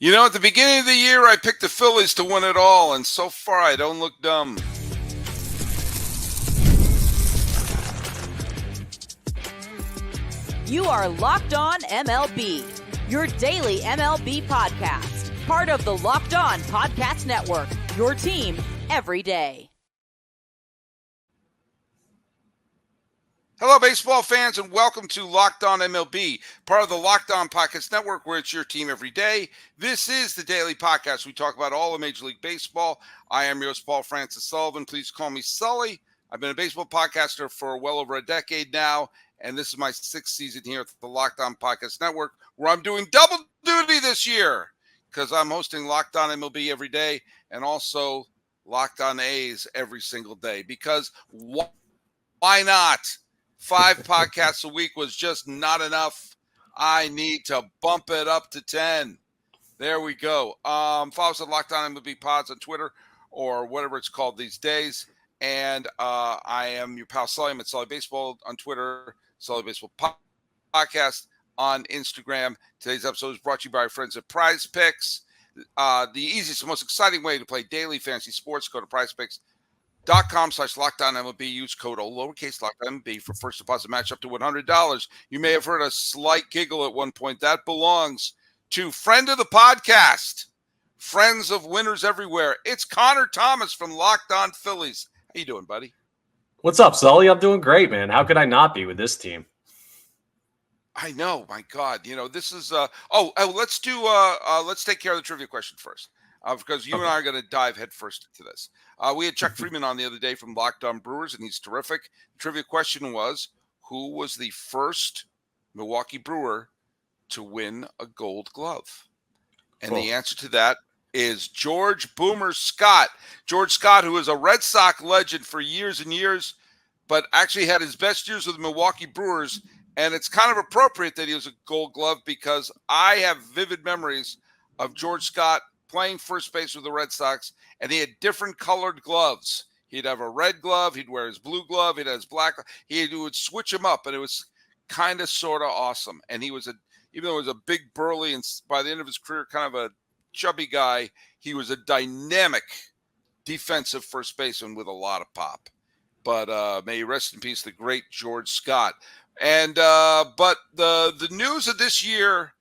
At the beginning of the year, I picked the Phillies to win it all, and so far I don't look dumb. You are Locked On MLB, your daily MLB podcast. Part of the Locked On Podcast Network, your team every day. Hello, baseball fans, and welcome to Locked On MLB, part of the Locked On Podcast Network, where it's your team every day. This is the daily podcast. We talk about all of Major League Baseball. I am your host, Paul Francis Sullivan. Please call me Sully. I've been a baseball podcaster for well over a decade now, and this is my sixth season here at the Locked On Podcast Network, where I'm doing double duty this year because I'm hosting Locked On MLB every day and also Locked On A's every single day. Because why not? 5 podcasts a week was just not enough. I need to bump it up to 10. There we go. Follow us at Locked On MLB Pods on Twitter or whatever it's called these days. And I am your pal Sully. I'm at Sully Baseball on Twitter, Sully Baseball Podcast on Instagram. Today's episode is brought to you by our friends at Prize Picks. The easiest and most exciting way to play daily fantasy sports. Go to prizepicks.com/LockedOnMLB. Use code lowercase LockedOnMLB for first deposit match up to $100. You may have heard a slight giggle at one point. That belongs to friend of the podcast, friends of winners everywhere. It's Connor Thomas from Locked On Phillies. How you doing, buddy? What's up, Sully? I'm doing great, man. How could I not be with this team? I know, my God. This is let's take care of the trivia question first. Because you and I are going to dive headfirst into this. We had Chuck Freeman on the other day from Locked On Brewers, and he's terrific. The trivia question was, who was the first Milwaukee Brewer to win a Gold Glove? And The answer to that is George Boomer Scott. George Scott, who is a Red Sox legend for years and years, but actually had his best years with the Milwaukee Brewers. And it's kind of appropriate that he was a Gold Glove because I have vivid memories of George Scott playing first base with the Red Sox, and he had different colored gloves. He'd have a red glove, he'd wear his blue glove, he'd have his black glove. He would switch them up, and it was kind of sort of awesome. And he was even though he was a big burly and by the end of his career kind of a chubby guy, he was a dynamic defensive first baseman with a lot of pop. But may he rest in peace, the great George Scott. And but the news of this year,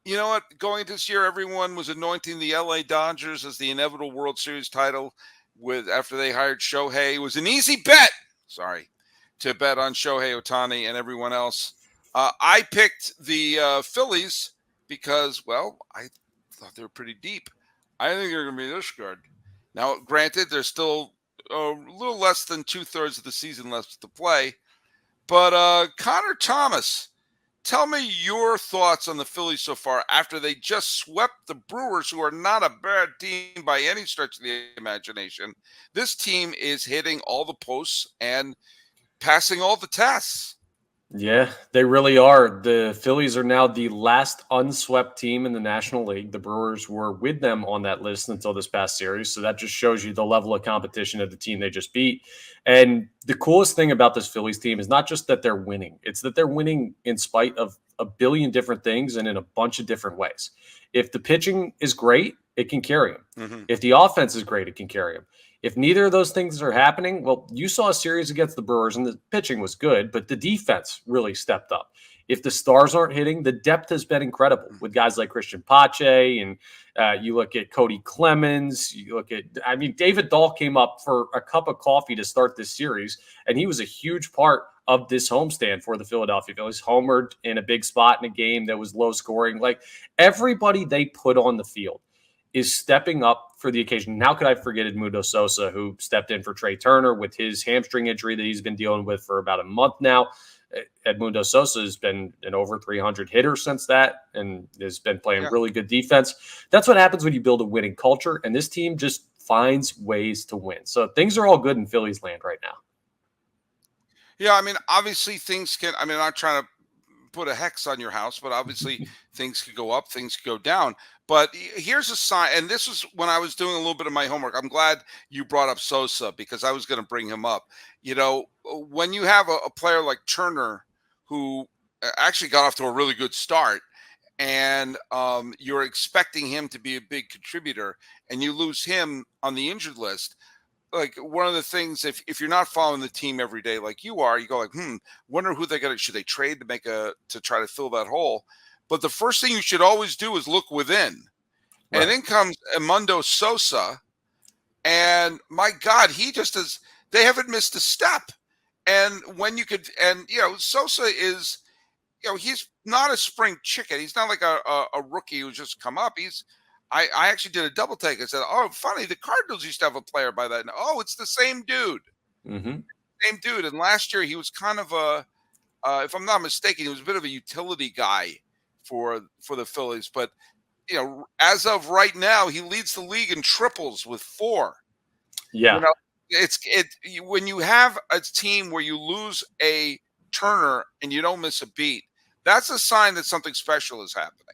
you know what? Going into this year, everyone was anointing the LA Dodgers as the inevitable World Series title after they hired Shohei. It was an easy bet, to bet on Shohei Ohtani and everyone else. I picked the Phillies because, well, I thought they were pretty deep. I think they're going to be this good. Now, granted, there's still a little less than 2/3 of the season left to play. But Connor Thomas, tell me your thoughts on the Phillies so far after they just swept the Brewers, who are not a bad team by any stretch of the imagination. This team is hitting all the posts and passing all the tests. Yeah, they really are. The Phillies are now the last unswept team in the National League. The Brewers were with them on that list until this past series. So that just shows you the level of competition of the team they just beat. And the coolest thing about this Phillies team is not just that they're winning. It's that they're winning in spite of a billion different things and in a bunch of different ways. If the pitching is great, it can carry them. Mm-hmm. If the offense is great, it can carry them. If neither of those things are happening, well, you saw a series against the Brewers and the pitching was good, but the defense really stepped up. If the stars aren't hitting, the depth has been incredible with guys like Christian Pache, and you look at Cody Clemens, David Dahl came up for a cup of coffee to start this series, and he was a huge part of this homestand for the Philadelphia Phillies. Homered in a big spot in a game that was low scoring. Like, everybody they put on the field is stepping up for the occasion. How could I forget Edmundo Sosa, who stepped in for Trey Turner with his hamstring injury that he's been dealing with for about a month now. Edmundo Sosa has been an over 300 hitter since that and has been playing really good defense. That's what happens when you build a winning culture, and this team just finds ways to win. So things are all good in Phillies land right now. Yeah, obviously things can – I'm not trying to put a hex on your house, but obviously things could go up, things could go down. But here's a sign, and this was when I was doing a little bit of my homework. I'm glad you brought up Sosa because I was going to bring him up. When you have a player like Turner who actually got off to a really good start, and you're expecting him to be a big contributor, and you lose him on the injured list. Like, one of the things, if you're not following the team every day like you are, you go like, wonder who they got to, should they trade to try to fill that hole? But the first thing you should always do is look within. Right. And then comes Edmundo Sosa, and my God, they haven't missed a step. And Sosa is, he's not a spring chicken. He's not like a rookie who's just come up. I actually did a double take. I said, oh, funny, the Cardinals used to have a player by that. Oh, it's the same dude. Mm-hmm. Same dude. And last year he was kind of if I'm not mistaken, he was a bit of a utility guy for the Phillies. But, as of right now, he leads the league in triples with 4. Yeah. When you have a team where you lose a Turner and you don't miss a beat, that's a sign that something special is happening.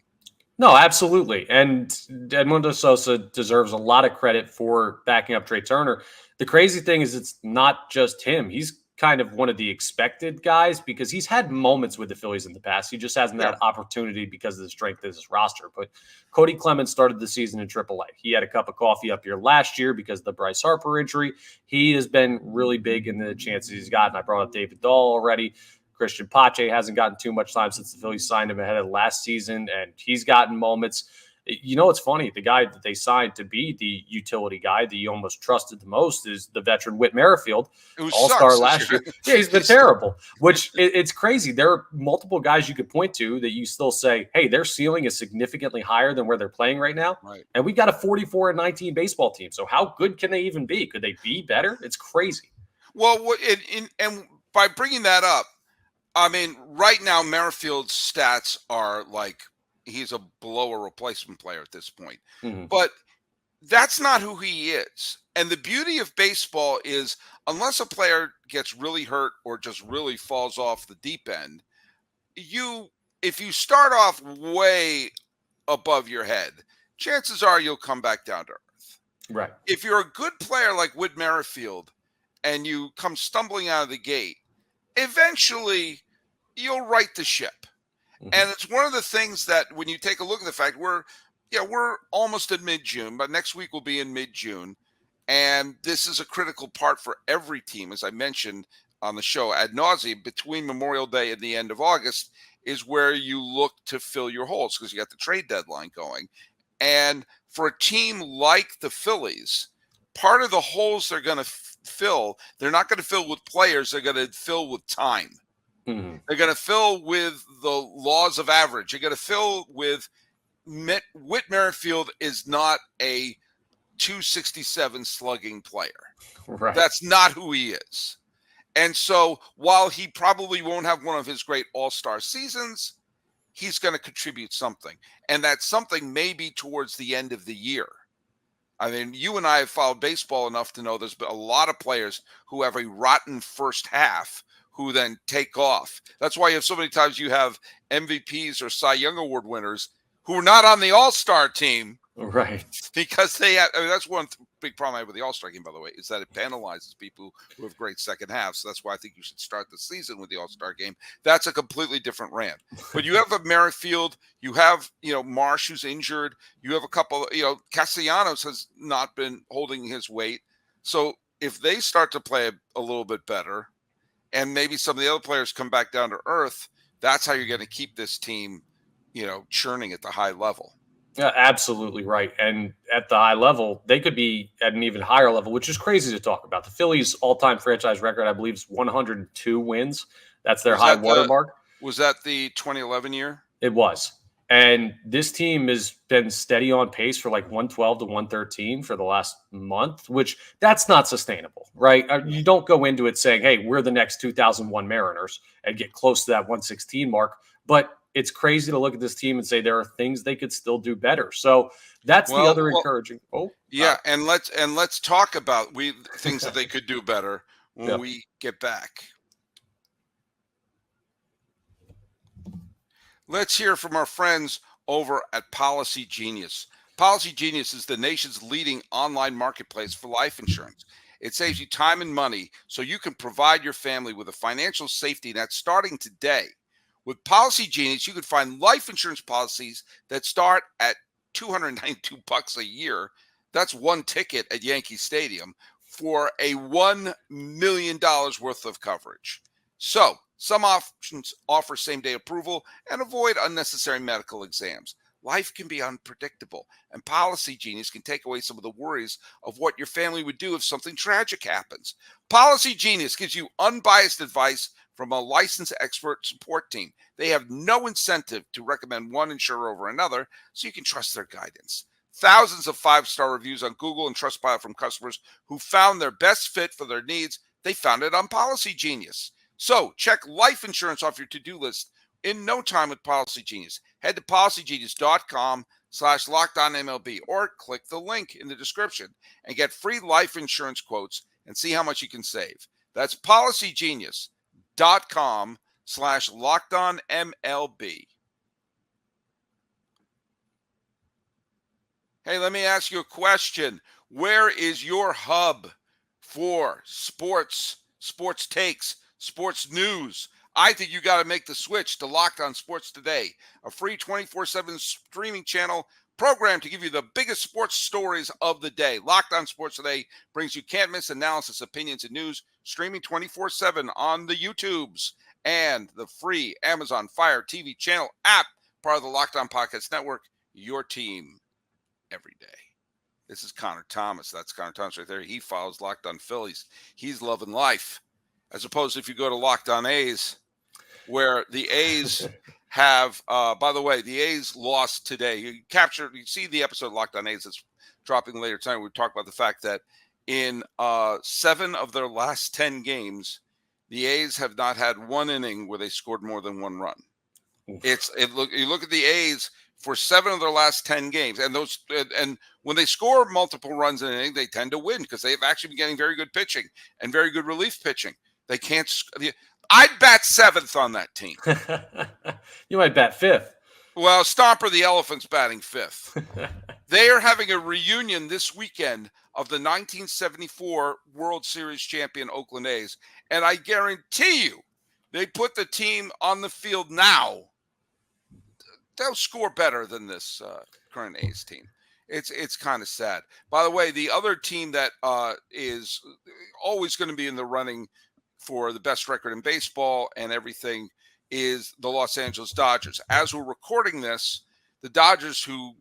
No, absolutely. And Edmundo Sosa deserves a lot of credit for backing up Trey Turner. The crazy thing is it's not just him. He's kind of one of the expected guys because he's had moments with the Phillies in the past. He just hasn't had opportunity because of the strength of his roster. But Cody Clemens started the season in AAA. He had a cup of coffee up here last year because of the Bryce Harper injury. He has been really big in the chances he's gotten. I brought up David Dahl already. Christian Pache hasn't gotten too much time since the Phillies signed him ahead of last season, and he's gotten moments. It's funny. The guy that they signed to be the utility guy that you almost trusted the most is the veteran Whit Merrifield, all-star last year. Yeah, he's been terrible, which it's crazy. There are multiple guys you could point to that you still say, hey, their ceiling is significantly higher than where they're playing right now. Right. And we've got a 44-19 baseball team. So how good can they even be? Could they be better? It's crazy. Well, and by bringing that up, I mean, right now, Merrifield's stats are like he's a below a replacement player at this point. Mm-hmm. But that's not who he is. And the beauty of baseball is unless a player gets really hurt or just really falls off the deep end, if you start off way above your head, chances are you'll come back down to earth. Right. If you're a good player like Whit Merrifield and you come stumbling out of the gate, eventually you'll right the ship. Mm-hmm. And it's one of the things that when you take a look at the fact we're almost at mid-June, but next week will be in mid-June. And this is a critical part for every team, as I mentioned on the show ad nauseum, between Memorial Day and the end of August is where you look to fill your holes because you got the trade deadline going. And for a team like the Phillies, part of the holes they're going to fill, they're not going to fill with players, they're going to fill with time. Mm-hmm. They're going to fill with the laws of average. They're going to fill with Whit Merrifield is not a 267 slugging player. Right. That's not who he is. And so while he probably won't have one of his great all-star seasons, he's going to contribute something. And that something may be towards the end of the year. I mean, you and I have followed baseball enough to know there's been a lot of players who have a rotten first half who then take off. That's why you have so many times you have MVPs or Cy Young Award winners who are not on the All-Star team. Right. Because that's one big problem I have with the All-Star game, by the way, is that it penalizes people who have great second halves. So that's why I think you should start the season with the All-Star game. That's a completely different rant. But you have a Merrifield, you have, Marsh who's injured. You have a couple, Castellanos has not been holding his weight. So if they start to play a little bit better, and maybe some of the other players come back down to earth, that's how you're going to keep this team, churning at the high level. Yeah, absolutely right. And at the high level, they could be at an even higher level, which is crazy to talk about. The Phillies' all-time franchise record, I believe, is 102 wins. That's their high watermark. Was that the 2011 year? It was. And this team has been steady on pace for like 112 to 113 for the last month, which that's not sustainable, right? You don't go into it saying, hey, we're the next 2001 Mariners and get close to that 116 mark. But it's crazy to look at this team and say there are things they could still do better. So that's the other encouraging. And let's talk about things that they could do better when we get back. Let's hear from our friends over at Policygenius. Policygenius is the nation's leading online marketplace for life insurance. It saves you time and money so you can provide your family with a financial safety net starting today. With Policygenius, you could find life insurance policies that start at $292 a year. That's one ticket at Yankee Stadium for a $1 million worth of coverage. So, some options offer same-day approval and avoid unnecessary medical exams. Life can be unpredictable, and Policygenius can take away some of the worries of what your family would do if something tragic happens. Policygenius gives you unbiased advice from a licensed expert support team. They have no incentive to recommend one insurer over another, so you can trust their guidance. Thousands of 5-star reviews on Google and Trustpilot from customers who found their best fit for their needs. They found it on Policygenius. So check life insurance off your to-do list in no time with Policygenius. Head to policygenius.com/LockedOnMLB or click the link in the description and get free life insurance quotes and see how much you can save. That's policygenius.com/LockedOnMLB. Hey, let me ask you a question. Where is your hub for sports takes, sports news? I think you got to make the switch to Locked On Sports Today, a free 24/7 streaming channel programmed to give you the biggest sports stories of the day. Locked On Sports Today brings you can't-miss analysis, opinions, and news, streaming 24/7 on the YouTubes and the free Amazon Fire TV channel app, part of the Locked On Podcast Network, your team every day. This is Connor Thomas. That's Connor Thomas right there. He follows Locked On Phillies. He's loving life. As opposed to if you go to Locked On A's, where the A's have, by the way, the A's lost today. You see the episode of Locked On A's that's dropping later tonight. We talk about the fact that in 7 of their last 10 games, the A's have not had one inning where they scored more than 1 run. You look at the A's for 7 of their last 10 games, and when they score multiple runs in an inning, they tend to win because they've actually been getting very good pitching and very good relief pitching. They can't. I'd bat 7th on that team. You might bat 5th. Well, Stomper the Elephant's batting 5th. They are having a reunion this weekend of the 1974 World Series champion Oakland A's, and I guarantee you, they put the team on the field now, they'll score better than this current A's team. It's kind of sad. By the way, the other team that is always going to be in the running for the best record in baseball and everything is the Los Angeles Dodgers. As we're recording this, the Dodgers who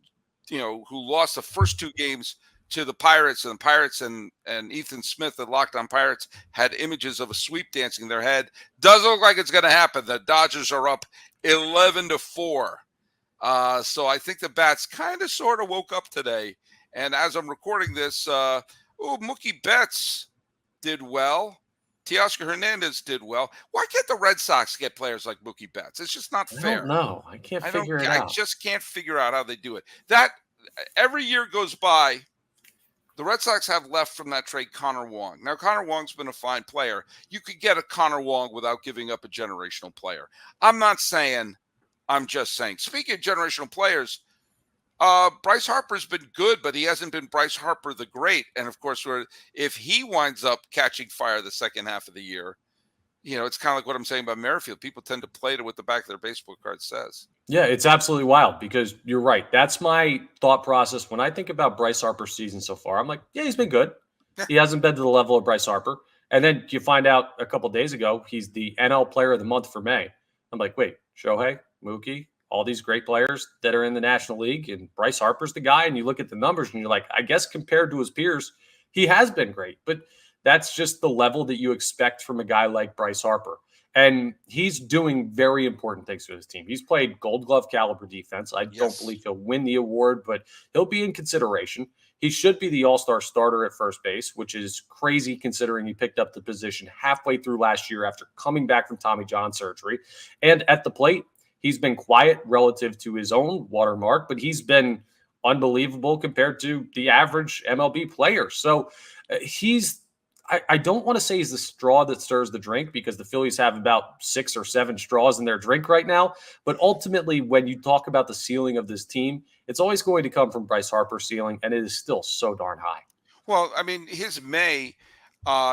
lost the first 2 games to the Pirates, and the Pirates and Ethan Smith at Locked On Pirates had images of a sweep dancing in their head. Doesn't look like it's going to happen. The Dodgers are up 11-4. So I think the bats kind of sort of woke up today. And as I'm recording this, Mookie Betts did well. Teoscar Hernandez did well. Why can't the Red Sox get players like Mookie Betts? It's just not fair. I don't know. I can't figure it out. I just can't figure out how they do it. That every year goes by, the Red Sox have left from that trade Connor Wong. Now, Connor Wong's been a fine player. You could get a Connor Wong without giving up a generational player. I'm just saying. Speaking of generational players, Bryce Harper's been good, but he hasn't been Bryce Harper the Great. And of course, if he winds up catching fire the second half of the year, it's kind of like what I'm saying about Merrifield. People tend to play to what the back of their baseball card says. Yeah, it's absolutely wild because you're right. That's my thought process when I think about Bryce Harper's season so far. I'm like, yeah, he's been good. He hasn't been to the level of Bryce Harper. And then you find out a couple of days ago, he's the NL Player of the Month for May. I'm like, wait, Shohei, Mookie, all these great players that are in the National League, and Bryce Harper's the guy, and you look at the numbers and you're like, I guess compared to his peers, he has been great. But that's just the level that you expect from a guy like Bryce Harper. And he's doing very important things to his team. He's played Gold Glove caliber defense. I don't believe he'll win the award, but he'll be in consideration. He should be the all-star starter at first base, which is crazy considering he picked up the position halfway through last year after coming back from Tommy John surgery. And at the plate, he's been quiet relative to his own watermark, but he's been unbelievable compared to the average MLB player. So I don't want to say he's the straw that stirs the drink because the Phillies have about 6 or 7 straws in their drink right now. But ultimately, when you talk about the ceiling of this team, it's always going to come from Bryce Harper's ceiling, and it is still so darn high. Well, I mean, his May,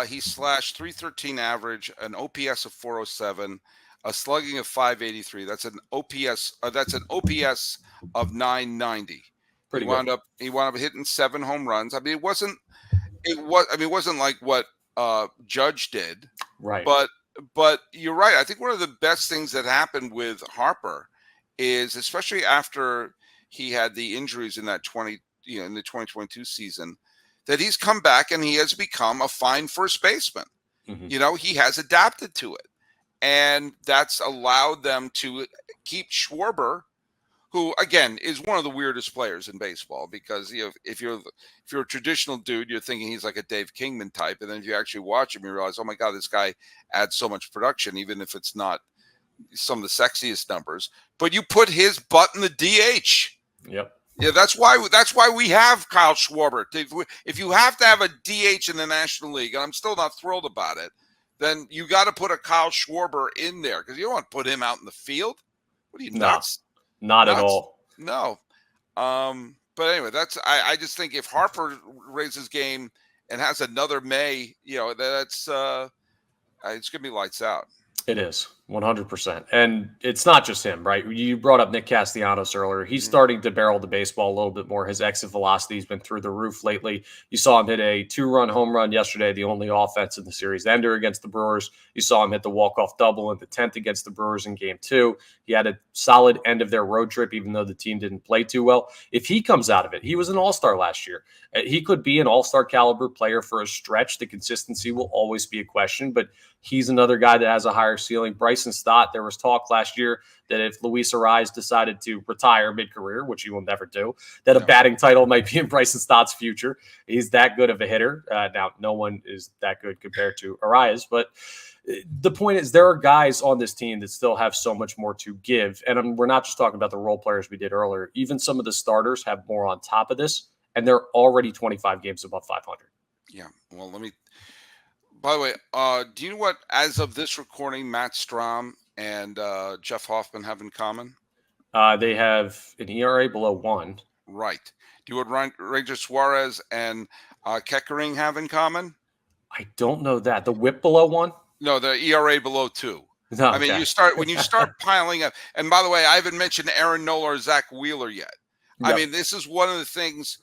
he slashed .313 average, an OPS of 407. a slugging of 583. That's an OPS. That's an OPS of 990. Pretty good. He wound up hitting 7 home runs. I mean, it wasn't. It wasn't like what Judge did. Right. But you're right. I think one of the best things that happened with Harper is, especially after he had the injuries in that in the 2022 season, that he's come back and he has become a fine first baseman. Mm-hmm. He has adapted to it, and that's allowed them to keep Schwarber, who again is one of the weirdest players in baseball, because if you're a traditional dude, you're thinking he's like a Dave Kingman type, and then if you actually watch him, you realize, oh my God, this guy adds so much production, even if it's not some of the sexiest numbers. But you put his butt in the DH. Yep. Yeah, that's why we have Kyle Schwarber. If you have to have a DH in the National League, and I'm still not thrilled about it, then you got to put a Kyle Schwarber in there, because you don't want to put him out in the field. What are you, nuts? Not at all. No. But anyway, I just think if Harper raises game and has another May, that's it's gonna be lights out. It is 100%. And it's not just him, right? You brought up Nick Castellanos earlier. He's starting to barrel the baseball a little bit more. His exit velocity has been through the roof lately. You saw him hit a 2-run home run yesterday, the only offense in the series ender against the Brewers. You saw him hit the walk-off double in the 10th against the Brewers in Game 2. He had a solid end of their road trip, even though the team didn't play too well. If he comes out of it, he was an all-star last year. He could be an all-star caliber player for a stretch. The consistency will always be a question, but he's another guy that has a higher ceiling. Bryson Stott, there was talk last year that if Luis Ariz decided to retire mid-career, which he will never do, that a batting title might be in Bryson Stott's future. He's that good of a hitter. Now, no one is that good compared to Ariz, but the point is there are guys on this team that still have so much more to give. And we're not just talking about the role players we did earlier. Even some of the starters have more on top of this, and they're already 25 games above 500. Yeah. Well, by the way, do you know what, as of this recording, Matt Strahm and Jeff Hoffman have in common? They have an ERA below 1. Right. Do you know what Ranger Suarez and Keckering have in common? I don't know that. The whip below 1? No, the ERA below 2. No, I mean, when you start piling up, and by the way, I haven't mentioned Aaron Nola or Zach Wheeler yet. Yep. I mean, this is one of the things.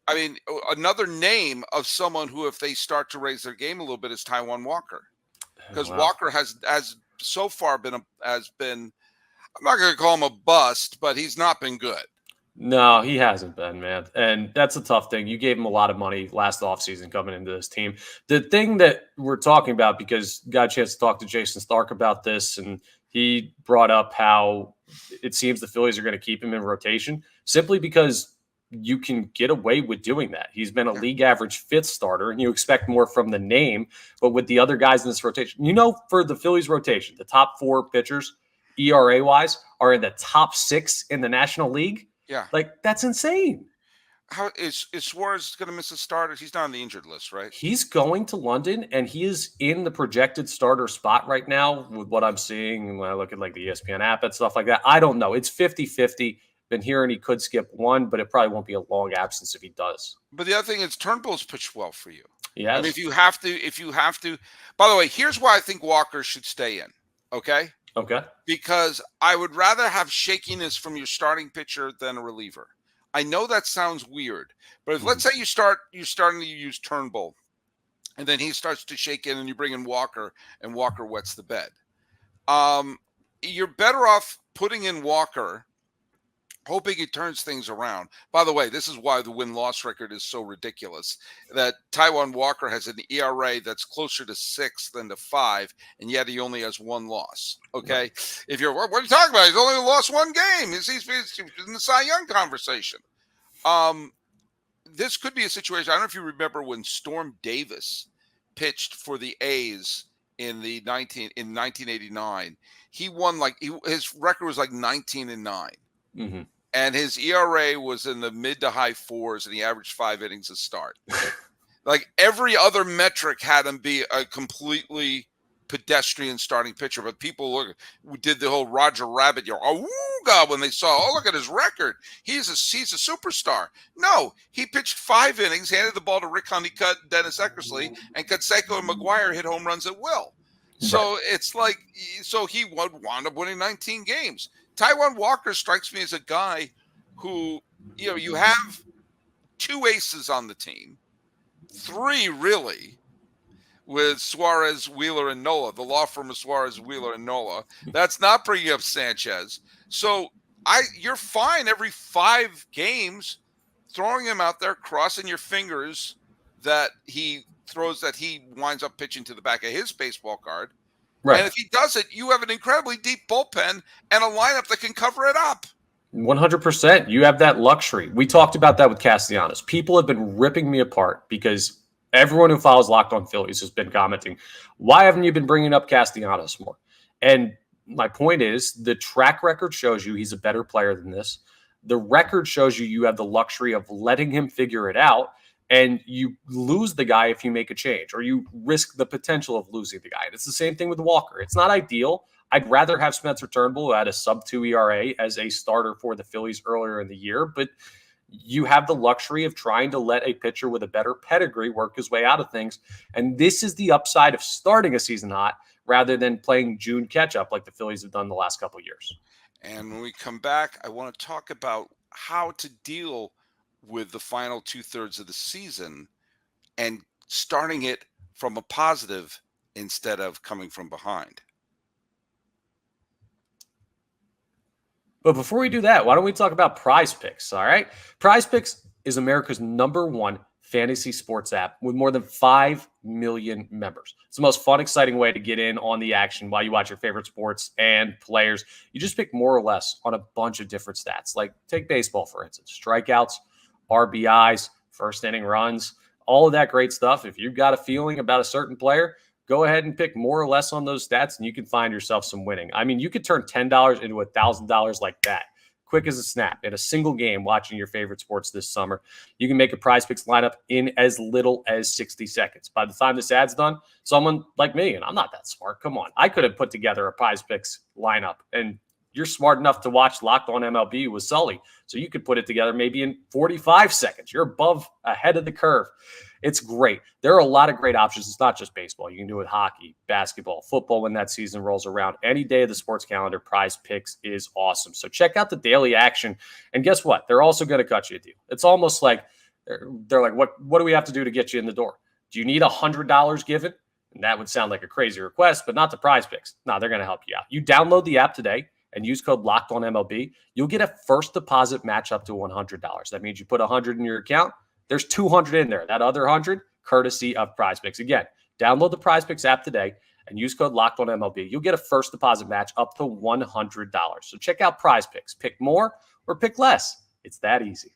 I mean, another name of someone who, if they start to raise their game a little bit, is Taijuan Walker, because Walker has so far been. I'm not going to call him a bust, but he's not been good. No, he hasn't been, man. And that's a tough thing. You gave him a lot of money last offseason coming into this team. The thing that we're talking about, because got a chance to talk to Jason Stark about this, and he brought up how it seems the Phillies are going to keep him in rotation simply because you can get away with doing that. He's been a league average 5th starter, and you expect more from the name. But with the other guys in this rotation, for the Phillies rotation, the top 4 pitchers, ERA-wise, are in the top 6 in the National League. Yeah. Like, that's insane. How is Suarez going to miss a starter? He's not on the injured list, right? He's going to London, and he is in the projected starter spot right now with what I'm seeing. And when I look at like the ESPN app and stuff like that, I don't know. It's 50-50. Been hearing he could skip 1, but it probably won't be a long absence if he does. But the other thing is Turnbull's pitched well for you. Yeah. I mean, if you have to, by the way, here's why I think Walker should stay in. Okay. Because I would rather have shakiness from your starting pitcher than a reliever. I know that sounds weird, but if let's say you're starting to use Turnbull, and then he starts to shake in, and you bring in Walker, and Walker wets the bed. You're better off putting in Walker, hoping he turns things around. By the way, this is why the win-loss record is so ridiculous, that Taijuan Walker has an ERA that's closer to 6 than to 5, and yet he only has 1 loss. Okay? Right. If you're, what are you talking about? He's only lost 1 game. He's in the Cy Young conversation. This could be a situation. I don't know if you remember when Storm Davis pitched for the A's in 1989. He won his record was like 19-9. Mm-hmm. And his ERA was in the mid to high 4s, and he averaged 5 innings a start. Like every other metric had him be a completely pedestrian starting pitcher, but people did the whole Roger Rabbit, God, when they saw, look at his record. He's a superstar. No, he pitched 5 innings, handed the ball to Rick Honeycutt, Dennis Eckersley, and Canseco and McGuire hit home runs at will. So it's like, so he would wind up winning 19 games. Taijuan Walker strikes me as a guy who, you have two aces on the team, three really, with Suarez, Wheeler, and Nola, the law firm of Suarez, Wheeler, and Nola. That's not bringing up Sanchez. So you're fine every 5 games throwing him out there, crossing your fingers that he winds up pitching to the back of his baseball card. Right. And if he does it, you have an incredibly deep bullpen and a lineup that can cover it up. 100%. You have that luxury. We talked about that with Castellanos. People have been ripping me apart because everyone who follows Locked On Phillies has been commenting, why haven't you been bringing up Castellanos more? And my point is, the track record shows you he's a better player than this. The record shows you have the luxury of letting him figure it out, and you lose the guy if you make a change, or you risk the potential of losing the guy. And it's the same thing with Walker. It's not ideal. I'd rather have Spencer Turnbull, who had a sub-2 ERA, as a starter for the Phillies earlier in the year, but you have the luxury of trying to let a pitcher with a better pedigree work his way out of things. And this is the upside of starting a season hot rather than playing June catch-up like the Phillies have done the last couple of years. And when we come back, I want to talk about how to deal with the final 2/3 of the season and starting it from a positive instead of coming from behind. But before we do that, why don't we talk about Prize Picks, all right? Prize Picks is America's #1 fantasy sports app with more than 5 million members. It's the most fun, exciting way to get in on the action while you watch your favorite sports and players. You just pick more or less on a bunch of different stats. Like take baseball, for instance, strikeouts, RBIs, first inning runs, all of that great stuff. If you've got a feeling about a certain player, go ahead and pick more or less on those stats, and you can find yourself some winning. I mean, you could turn $10 into $1,000 like that, quick as a snap, in a single game watching your favorite sports this summer. You can make a Prize Picks lineup in as little as 60 seconds. By the time this ad's done, someone like me, and I'm not that smart, come on, I could have put together a Prize Picks lineup, and you're smart enough to watch Locked On MLB with Sully, so you could put it together maybe in 45 seconds. You're ahead of the curve. It's great. There are a lot of great options. It's not just baseball. You can do it hockey, basketball, football when that season rolls around. Any day of the sports calendar, Prize Picks is awesome. So check out the daily action. And guess what? They're also going to cut you a deal. It's almost like they're like, what do we have to do to get you in the door? Do you need $100 given? And that would sound like a crazy request, but not the Prize Picks. No, they're going to help you out. You download the app today and use code LOCKEDONMLB. You'll get a first deposit match up to $100. That means you put $100 in your account. There's $200 in there. That other $100, courtesy of Prize Picks. Again, download the Prize Picks app today and use code LOCKEDONMLB. You'll get a first deposit match up to $100. So check out Prize Picks. Pick more or pick less. It's that easy.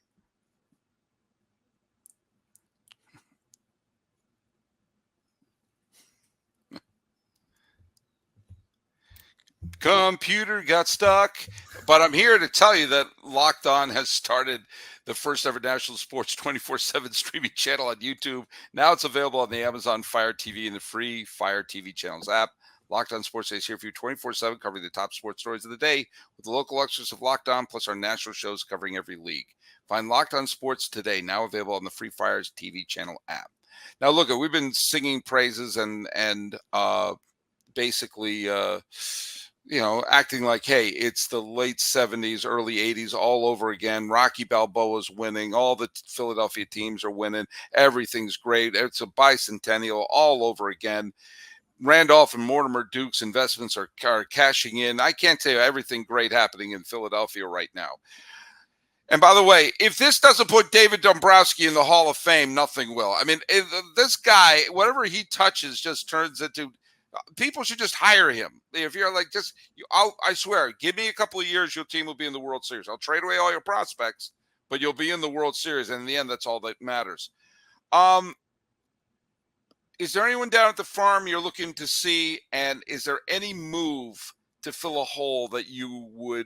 Computer got stuck, but I'm here to tell you that Locked On has started the first ever national sports 24/7 streaming channel on YouTube. Now it's available on the Amazon Fire TV and the free Fire TV channels app. Locked On Sports is here for you 24/7, covering the top sports stories of the day with the local extras of Locked On, plus our national shows covering every league. Find Locked On Sports today, now available on the free Fire TV channel app. Now, look, we've been singing praises and basically acting like, hey, it's the late 70s, early 80s all over again. Rocky Balboa's winning. All the Philadelphia teams are winning. Everything's great. It's a bicentennial all over again. Randolph and Mortimer Duke's investments are cashing in. I can't tell you everything great happening in Philadelphia right now. And by the way, if this doesn't put David Dombrowski in the Hall of Fame, nothing will. I mean, this guy, whatever he touches just turns into... People should just hire him. If you're like, I swear, give me a couple of years, your team will be in the World Series. I'll trade away all your prospects, but you'll be in the World Series. And in the end, that's all that matters. Is there anyone down at the farm you're looking to see? And is there any move to fill a hole that you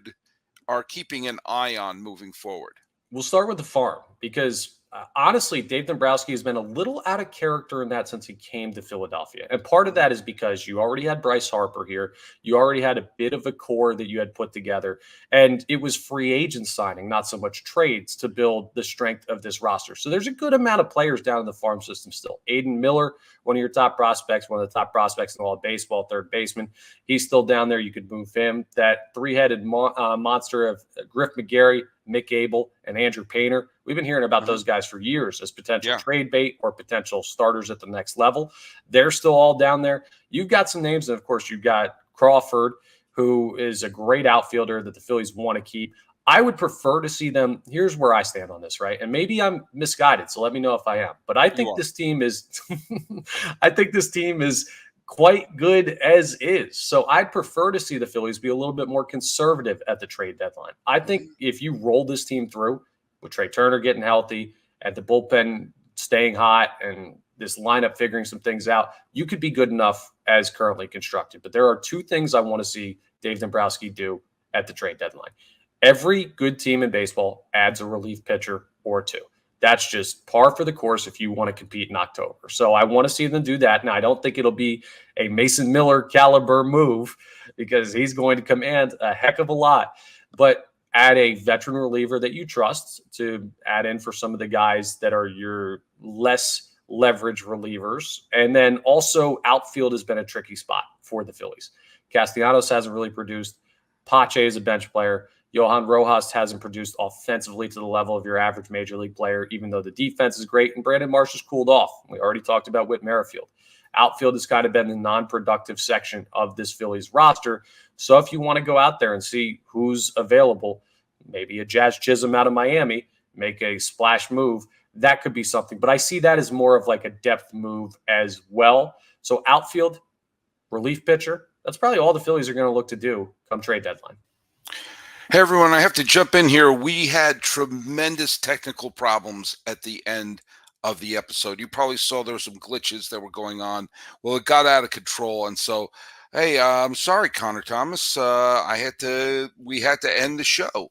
are keeping an eye on moving forward? We'll start with the farm because honestly, Dave Dombrowski has been a little out of character in that since he came to Philadelphia. And part of that is because you already had Bryce Harper here. You already had a bit of a core that you had put together. And it was free agent signing, not so much trades to build the strength of this roster. So there's a good amount of players down in the farm system still. Aiden Miller, one of your top prospects, one of the top prospects in all of baseball, third baseman. He's still down there. You could move him. That three-headed monster of Griff McGarry, Mick Abel, and Andrew Painter. We've been hearing about those guys for years as potential trade bait or potential starters at the next level. They're still all down there. You've got some names, and of course, you've got Crawford, who is a great outfielder that the Phillies want to keep. I would prefer to see them. Here's where I stand on this, right? And maybe I'm misguided, so let me know if I am. But I think this team is I think this team is quite good as is. So I'd prefer to see the Phillies be a little bit more conservative at the trade deadline. I think if you roll this team through with Trey Turner getting healthy and the bullpen staying hot and this lineup figuring some things out, you could be good enough as currently constructed. But there are two things I want to see Dave Dombrowski do at the trade deadline. Every good team in baseball adds a relief pitcher or two. That's just par for the course if you want to compete in October. So I want to see them do that. Now, I don't think it'll be a Mason Miller caliber move because he's going to command a heck of a lot. But add a veteran reliever that you trust to add in for some of the guys that are your less leverage relievers. And then also outfield has been a tricky spot for the Phillies. Castellanos hasn't really produced. Pache is a bench player. Johan Rojas hasn't produced offensively to the level of your average major league player, even though the defense is great. And Brandon Marsh has cooled off. We already talked about Whit Merrifield. Outfield has kind of been the non-productive section of this Phillies roster. So if you want to go out there and see who's available, maybe a Jazz Chisholm out of Miami, make a splash move, that could be something. But I see that as more of like a depth move as well. So outfield, relief pitcher, that's probably all the Phillies are going to look to do come trade deadline. Hey, everyone, I have to jump in here. We had tremendous technical problems at the end of the episode. You probably saw there were some glitches that were going on. Well, it got out of control. And so, hey, I'm sorry, Connor Thomas. We had to end the show.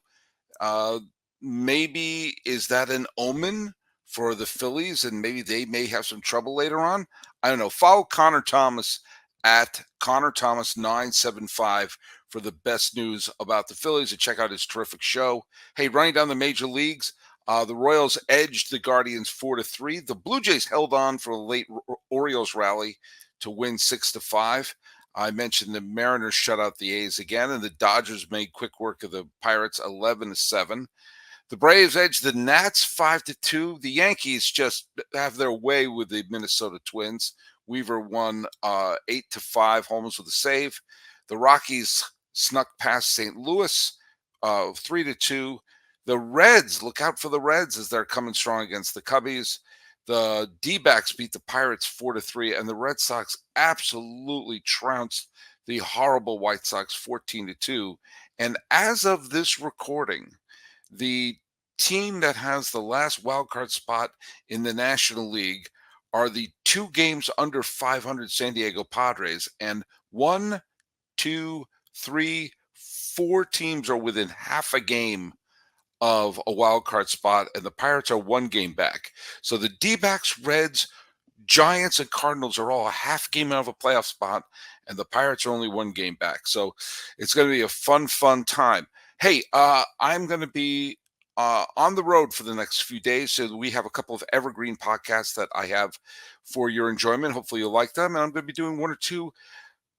Maybe is that an omen for the Phillies and maybe they may have some trouble later on? I don't know. Follow Connor Thomas at Connor Thomas 975 for the best news about the Phillies, and check out his terrific show. Hey, running down the major leagues, the Royals edged the Guardians 4-3. The Blue Jays held on for a late Orioles rally to win 6-5. I mentioned the Mariners shut out the A's again, and the Dodgers made quick work of the Pirates 11-7. The Braves edged the Nats 5-2. The Yankees just have their way with the Minnesota Twins. Weaver won 8-5, Holmes with a save. The Rockies snuck past St. Louis 3-2. The Reds, look out for the Reds as they're coming strong against the Cubbies. The D-backs beat the Pirates 4-3, and the Red Sox absolutely trounced the horrible White Sox 14-2. And as of this recording, the team that has the last wildcard spot in the National League are the 2 games under 500 San Diego Padres, and 1, 2, 3, 4 teams are within half a game of a wild card spot, and the Pirates are 1 game back. So the D-backs, Reds, Giants, and Cardinals are all a half game out of a playoff spot, and the Pirates are only 1 game back. So it's going to be a fun time. Hey, I'm going to be on the road for the next few days. So we have a couple of evergreen podcasts that I have for your enjoyment. Hopefully you'll like them. And I'm going to be doing 1 or 2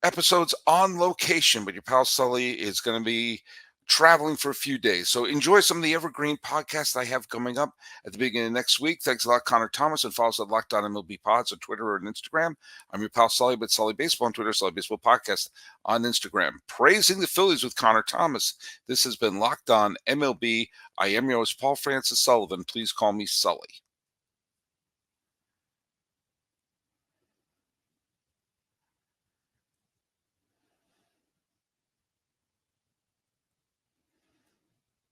episodes on location, but your pal Sully is going to be traveling for a few days. So enjoy some of the evergreen podcasts I have coming up at the beginning of next week. Thanks a lot, Connor Thomas, and follow us at Locked On MLB Pods on Twitter or on Instagram. I'm your pal Sully, but Sully Baseball on Twitter, Sully Baseball Podcast on Instagram. Praising the Phillies with Connor Thomas. This has been Locked On MLB. I am your host, Paul Francis Sullivan. Please call me Sully.